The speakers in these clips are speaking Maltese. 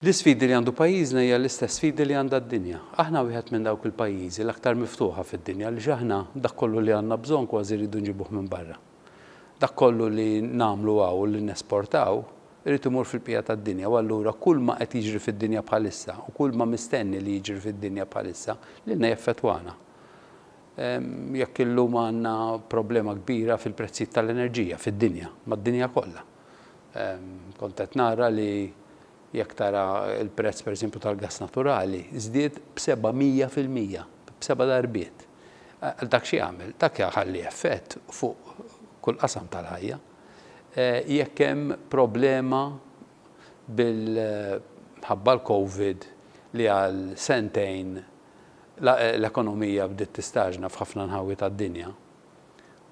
L-isfidi li għandu pajjiżna hija l-istess sfidi li għandha d-dinja. Aħna wieħed minn dawk il-pajjiżi l-aktar miftuħa fid-dinja li aħna dak kollu li għandna bżonn kważi rridu nġibuh minn barra. Dak kollu li nagħmlu hawn u li nesportaw irid imur fil-bqija tad-dinja u allura kull ma qed jiġri fid-dinja bħalissa u kull ma mistenni li jiġri fid-dinja bħalissa lilna jaffettwana. Jekk illum għandna problema kbira fil-prezzijiet tal-enerġija fid-dinja, mad-dinja kollha. Kont qed nara li jekk tara il-prezz pereżempju tal-gass naturali żdied b'700%, b'7 darbiet. Dak xi jagħmel, dak jaħalli effett fuq kull qasam tal-ħajja. Jekk hemm problema ħabba l-COVID li għal sentejn l-ekonomija bdiet tistaġna f'ħafna nħawi tad-dinja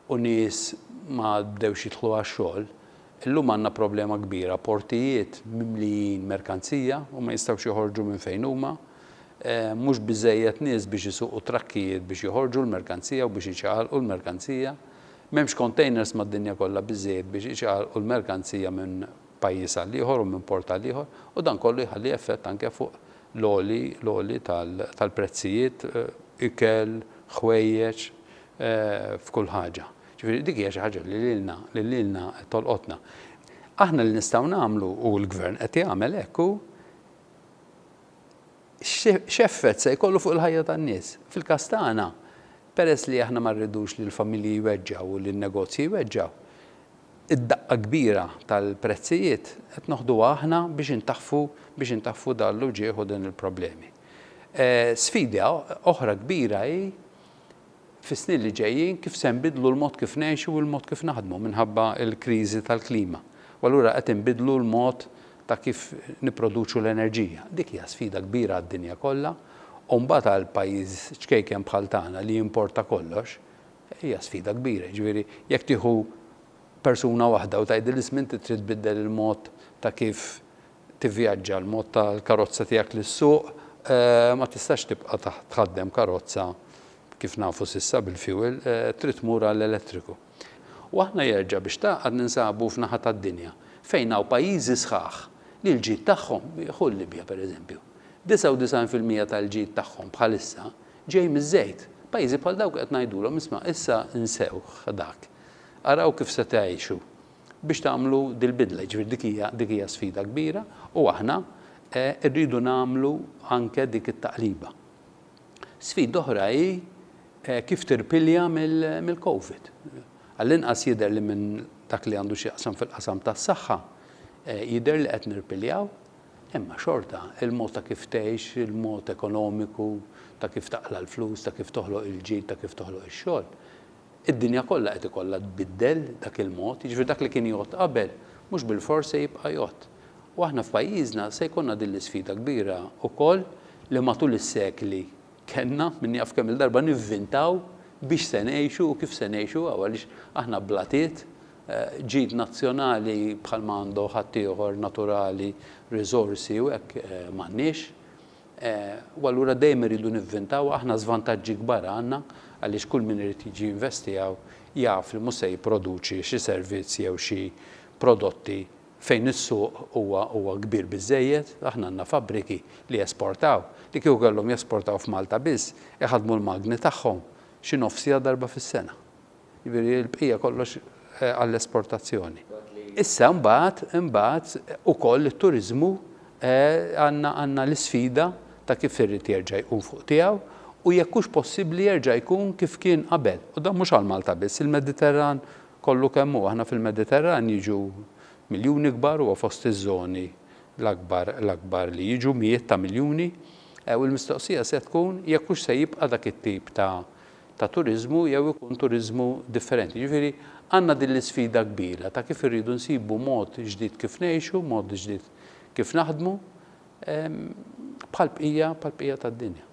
u nies ma bdewx jidħlu għax-xogħol, illum għandna problema kbira, portijiet mimlijin merkanzija u ma jistgħux joħorġu minn fejn huma, mhux biżżejjed nies biex isuqu trakkijiet biex joħorġu l-merkanzija u biex jiċċaqalqu l-merkanzija. M'hemmx containers mad-dinja kollha biżżejjed biex jiċċaqalqu l-merkanzija minn pajjiż għal ieħor u minn port għal ieħor u dan kollu jħalli effett anke fuq l-għoli tal-prezzijiet, ikel, ħwejjeġ, f'kull ħaġa. Ġifieri dik hija xi ħaġa li lilna tolqotna. Aħna li nistgħu nagħmlu u l-gvern qed jagħmel hekk hu x'effett se jkollu fuq il-ħajja tan-nies. Fil-każ tagħna, peress li aħna ma rridux li l-familji jweġġaw u li n-negozji jweġġaw, id-daqqa kbira tal-prezzijiet qed noħduha aħna biex intaħfu dan l-uġigħ u din il-problemi. Sfida oħra kbira hi fis-snin li ġejjin kif se nbidlu l-mod kif ngħixu u l-mod kif naħdmu minħabba l-kriżi tal-klima. U allura qed inbidlu l-mod ta' kif nipproduċu l-enerġija. Dik hija sfida kbira għad-dinja kollha u mbagħad għal pajjiż ċkejken bħal tagħna li jimporta kollox hija sfida kbira. Ġifieri jekk tieħu persuna waħda u tgħidilha isma' trid tbiddel il-mod ta' kif tivvjaġġa, l-mod tal-karozza tiegħek lis-suq, ma tistax tibqa' tħaddem karozza kif nafu s'issa bil-fuel, trid tmur għall-elettriku. U aħna jerġa' biex taqgħod ninsabu f'naħa tad-dinja fejn hawn pajjiżi sħaħ li l-ġid tagħhom jieħu l-Libja pereżempju. 99% tal-ġid tagħhom bħalissa ġej miż-żejt. Pajjiżi bħal dawk qed ngħidulhom isma' issa nsewh dak. Araw kif se tgħixu biex tagħmlu dil-bidla, ġifieri dik hija sfida kbira u aħna rridu nagħmlu anke dik it-taqliba. Sfida oħra hi kif tirpilja mill-COVID. Għall-inqas jidher li minn dak li għandu x'jaqsam fil-qasam tas-saħħa jidher li qed nirpiljaw, imma xorta il-mod ta' kif tgħix, il-mod ekonomiku, ta' kif taqla l-flus, ta' kif toħloq il-ġid, ta' kif toħloq ix-xogħol. Id-dinja kollha qed ikollha tbiddel dak il-mod, jiġifieri dak li kien jgħod qabel mhux bil-fors se jibqa' jgħod. U aħna f'pajjiżna se jkollna din l-isfida kbira wkoll li matul is-sekli kellna min jaf kemm il-darba nivvintaw biex se ngħixu u kif se ngħixu għaliex aħna blatiet ġid nazzjonali bħalma għandu ħadd ieħor naturali, riżorsi u hekk m'għandniex. U allura dejjem iridu nivvintaw aħna żvantaġġi kbar għandna għaliex kull min irid jiġi jinvestijaw jaf li mhux se jipproduċi xi servizz jew xi prodotti fejn is-suq huwa kbir biżżejjed, aħna għandna fabbriki li jesportaw, li kieku kellhom jesportaw f'Malta biss, iħaddmu l-magni tagħhom xi nofsija darba fis-sena. Jiġifieri l-bqija kollox għall-esportazzjoni. Issa mbagħad ukoll it-turiżmu għandna l-isfida ta' kif irid jerġa' jkun fuq tiegħu u jekk hux possibbli jerġa' jkun kif kien qabel. U dan mhux għal Malta biss, il-Mediterran kollu kemm hu, aħna fil-Mediterran jiġu miljuni kbar huwa fost iż-żoni l-akbar li jiġu mijiet ta' miljuni u l-mistoqsija se tkun jekk hux se jibqa' dak it-tip ta' turiżmu jew ikun turiżmu differenti. Jiġifieri għandna din l-isfida kbira ta' kif irridu nsibu mod ġdid kif ngħixu, mod ġdid kif naħdmu bħall-bqija tad-dinja.